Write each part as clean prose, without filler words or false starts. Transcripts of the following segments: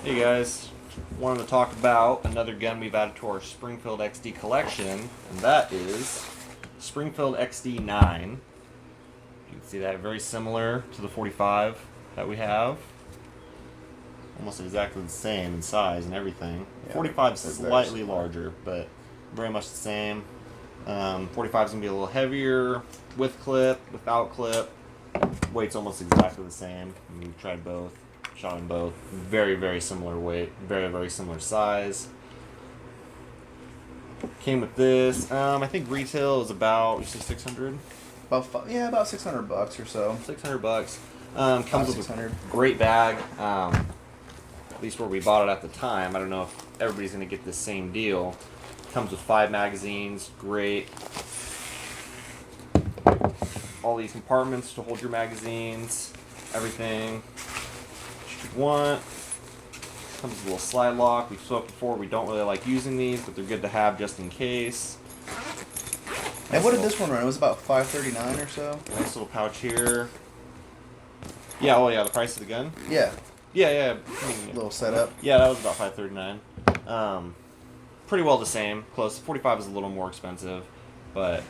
Hey guys, wanted to talk about another gun we've added to our Springfield XD collection, and that is Springfield XD9. You can see that very similar to the 45 that we have. Almost exactly the same in size and everything. Yeah, 45 is they're very slightly similar. larger, but very much the same. 45 is going to be a little heavier, with clip, without clip. Weight's almost exactly the same. We've tried both, shot them both. Very, very similar weight, very, very similar size. Came with this. I think retail is about, you say 600? About $600 or so. 600 bucks. About Comes with 600. a great bag. At least where we bought it at the time. I don't know if everybody's going to get the same deal. Comes with 5 magazines. Great. All these compartments to hold your magazines. Everything you want. Comes with a little slide lock. We've spoken before. We don't really like using these, but they're good to have just in case. And what did this one run? It was about $539 or so. Nice little pouch here. Yeah, oh yeah, the price of the gun? Yeah, Yeah. little setup. Yeah, that was about $539. Pretty well the same. Close. 45 is a little more expensive, but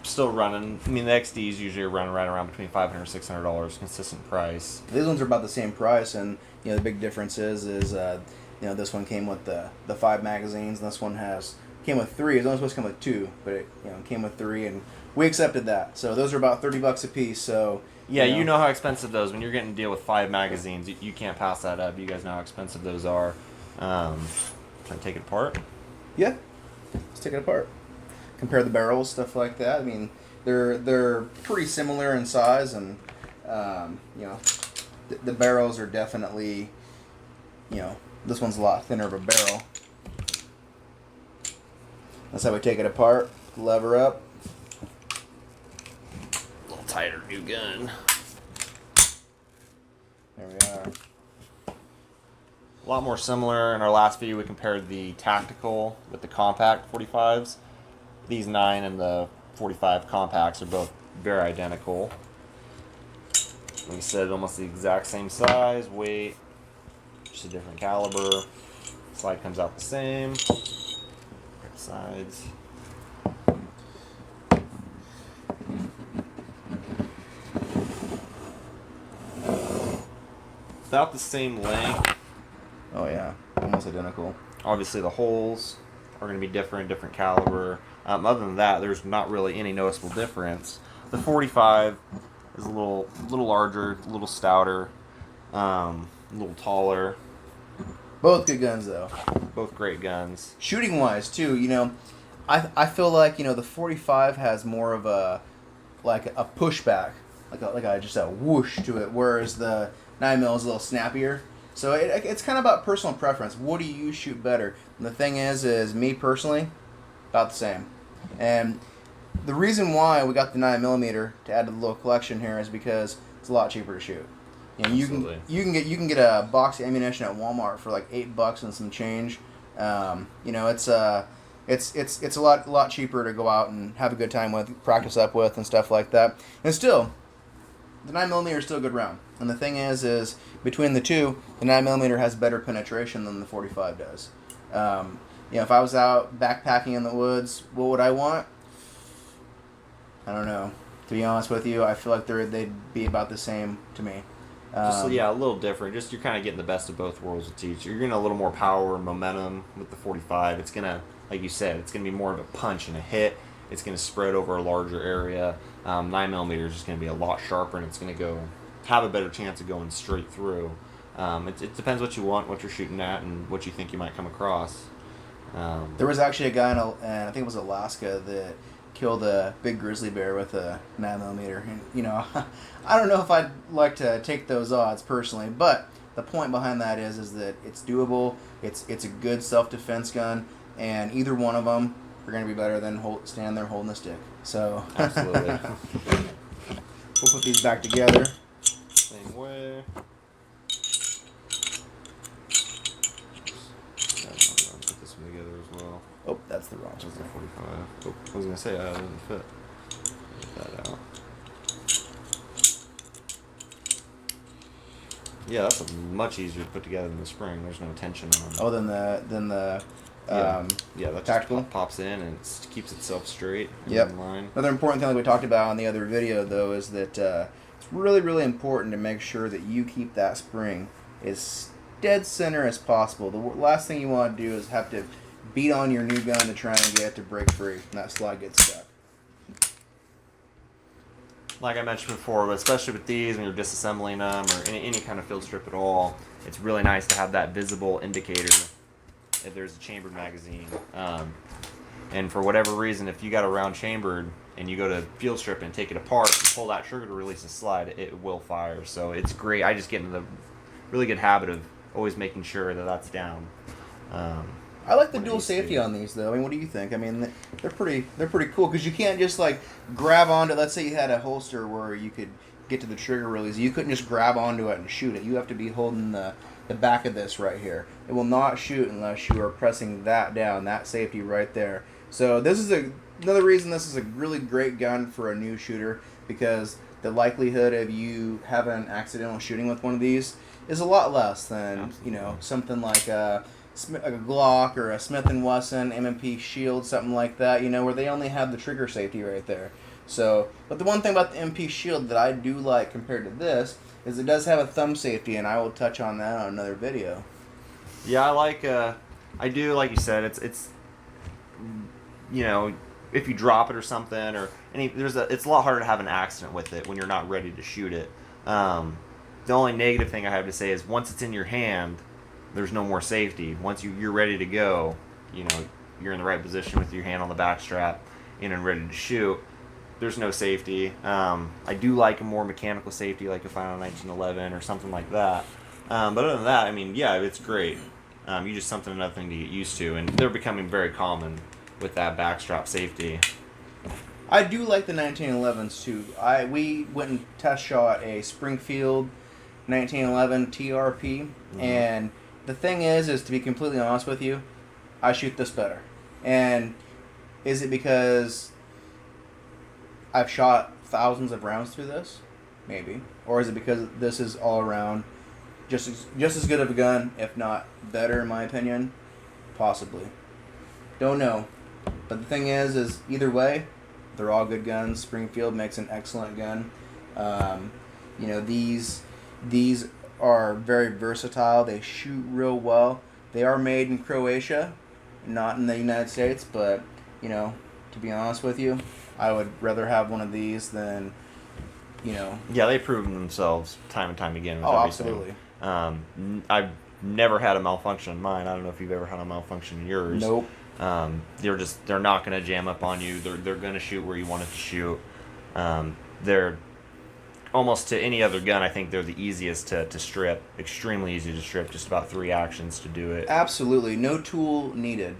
still running. I mean, the XDs usually run right around between $500 and $600, consistent price. These ones are about the same price, and the big difference is this one came with the 5 magazines, and this one came with 3. It was only supposed to come with 2, but it came with 3, and we accepted that. So those are about $30 a piece. So Yeah, you know how expensive those. When you're getting a deal with 5 magazines, you can't pass that up. You guys know how expensive those are. Can I take it apart? Yeah, let's take it apart. Compare the barrels, stuff like that. I mean, they're pretty similar in size, and the barrels are definitely, this one's a lot thinner of a barrel. That's how we take it apart. Lever up. A little tighter new gun. There we are. A lot more similar. In our last video, we compared the tactical with the compact 45s. These 9 and the 45 compacts are both very identical. Like I said, almost the exact same size, weight, just a different caliber. Slide comes out the same. Sides. About the same length. Oh yeah, almost identical. Obviously, the holes are going to be different caliber. Other than that, there's not really any noticeable difference. The 45 is a little larger, a little stouter, a little taller. Both good guns though. Both great guns. Shooting wise too, I feel like the 45 has more of a pushback, just a whoosh to it, whereas the 9mm is a little snappier. So it's kind of about personal preference. What do you shoot better? And the thing is me personally, about the same. And the reason why we got the 9mm to add to the little collection here is because it's a lot cheaper to shoot. Absolutely. You can get a box of ammunition at Walmart for like $8 and some change. It's a lot cheaper to go out and have a good time with, practice up with, and stuff like that. And still, the 9mm is still a good round. And the thing is between the two, the 9mm has better penetration than the 45 does. If I was out backpacking in the woods, what would I want? I don't know. To be honest with you, I feel like they'd be about the same to me. A little different. Just you're kind of getting the best of both worlds with each. You're getting a little more power and momentum with the 45. It's gonna, like you said, it's gonna be more of a punch and a hit. It's gonna spread over a larger area. 9mm is just gonna be a lot sharper, and it's gonna have a better chance of going straight through. It depends what you want, what you're shooting at, and what you think you might come across. There was actually a guy in I think it was Alaska that killed a big grizzly bear with a 9mm. And I don't know if I'd like to take those odds personally, but the point behind that is that it's doable. It's a good self-defense gun, and either one of them are going to be better than standing there holding a stick. So Absolutely. We'll put these back together. Same way. Put this one together as well. Oh, that's the wrong That's the one. 45. Oh, I was gonna say it doesn't fit. Get that out. Yeah, that's much easier to put together than the spring. There's no tension on it. Oh, then the Yeah, yeah, that just tactical. pops in and it keeps itself straight and Yep. in line. Another important thing that we talked about in the other video, though, is that it's really, really important to make sure that you keep that spring as dead center as possible. The last thing you want to do is have to beat on your new gun to try and get it to break free, and that slide gets stuck. Like I mentioned before, but especially with these, when you're disassembling them or any kind of field strip at all, it's really nice to have that visible indicator if there's a chambered magazine. And for whatever reason, if you got a round chambered and you go to field strip and take it apart and pull that trigger to release the slide, it will fire. So it's great. I just get into the really good habit of always making sure that that's down. I like the dual safety on these, though. I mean, what do you think? I mean, they're pretty cool because you can't just like grab onto. Let's say you had a holster where you could get to the trigger release. You couldn't just grab onto it and shoot it. You have to be holding the back of this right here. It will not shoot unless you are pressing that down. That safety right there. So this is another reason this is a really great gun for a new shooter, because the likelihood of you having an accidental shooting with one of these is a lot less than something like a Glock or a Smith & Wesson M&P Shield, something like that, where they only have the trigger safety right there. So, but the one thing about the MP Shield that I do like compared to this is it does have a thumb safety, and I will touch on that on another video. Yeah, I do, like you said, it's if you drop it or something, or it's a lot harder to have an accident with it when you're not ready to shoot it. The only negative thing I have to say is once it's in your hand, there's no more safety. Once you're ready to go, you're in the right position with your hand on the back strap and ready to shoot. There's no safety. I do like a more mechanical safety, like a Final 1911 or something like that. But other than that, I mean, yeah, it's great. You just another thing to get used to, and they're becoming very common with that backstrap safety. I do like the 1911s too. We went and test shot a Springfield 1911 TRP, and the thing is to be completely honest with you, I shoot this better. And is it because I've shot thousands of rounds through this? Maybe. Or is it because this is all around just as good of a gun, if not better, in my opinion? Possibly. Don't know. But the thing is either way, they're all good guns. Springfield makes an excellent gun. These are very versatile. They shoot real well. They are made in Croatia, not in the United States, but, to be honest with you, I would rather have one of these than, Yeah, they've proven themselves time and time again with everything. Absolutely. I've never had a malfunction in mine. I don't know if you've ever had a malfunction in yours. Nope. They're not going to jam up on you. They're going to shoot where you want it to shoot. They're almost to any other gun. I think they're the easiest to strip. Extremely easy to strip. Just about 3 actions to do it. Absolutely, no tool needed.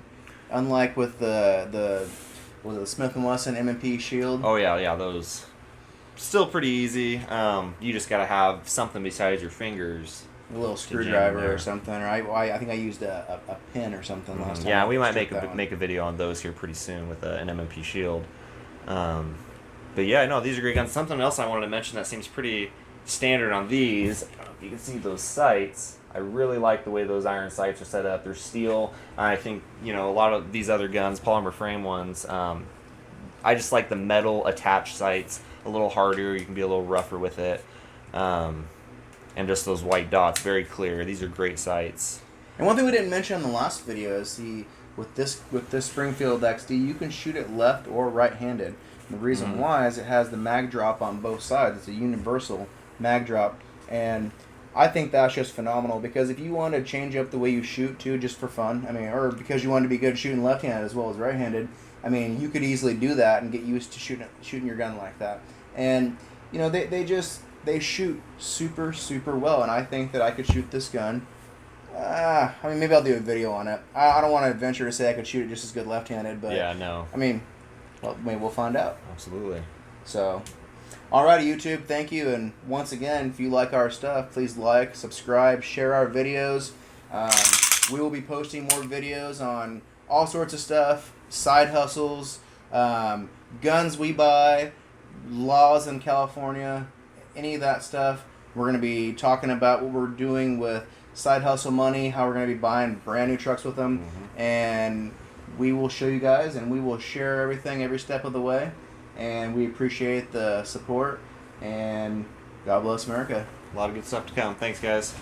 Unlike with the Smith & Wesson M&P Shield. Oh yeah, those still pretty easy. You just got to have something besides your fingers. A little screwdriver or something, or I think I used a pin or something last time. Yeah, we might make a video on those here pretty soon with an M&P Shield. But yeah, no, these are great guns. Something else I wanted to mention that seems pretty standard on these. I don't know if you can see those sights. I really like the way those iron sights are set up. They're steel. I think a lot of these other guns, polymer frame ones, I just like the metal attached sights. A little harder. You can be a little rougher with it. And just those white dots, very clear. These are great sights. And one thing we didn't mention in the last video is with this Springfield XD, you can shoot it left or right-handed. And the reason why is it has the mag drop on both sides. It's a universal mag drop, and I think that's just phenomenal, because if you want to change up the way you shoot too, just for fun, or because you want to be good shooting left-handed as well as right-handed, you could easily do that and get used to shooting your gun like that. And they shoot super, super well, and I think that I could shoot this gun. Maybe I'll do a video on it. I don't want to venture to say I could shoot it just as good left-handed, but yeah, no. Well, maybe we'll find out. Absolutely. So, alrighty, YouTube, thank you, and once again, if you like our stuff, please like, subscribe, share our videos. We will be posting more videos on all sorts of stuff, side hustles, guns we buy, laws in California, any of that stuff. We're going to be talking about what we're doing with side hustle money, how we're going to be buying brand new trucks with them, and we will show you guys, and we will share everything every step of the way. And we appreciate the support, and God bless America. A lot of good stuff to come. Thanks, guys.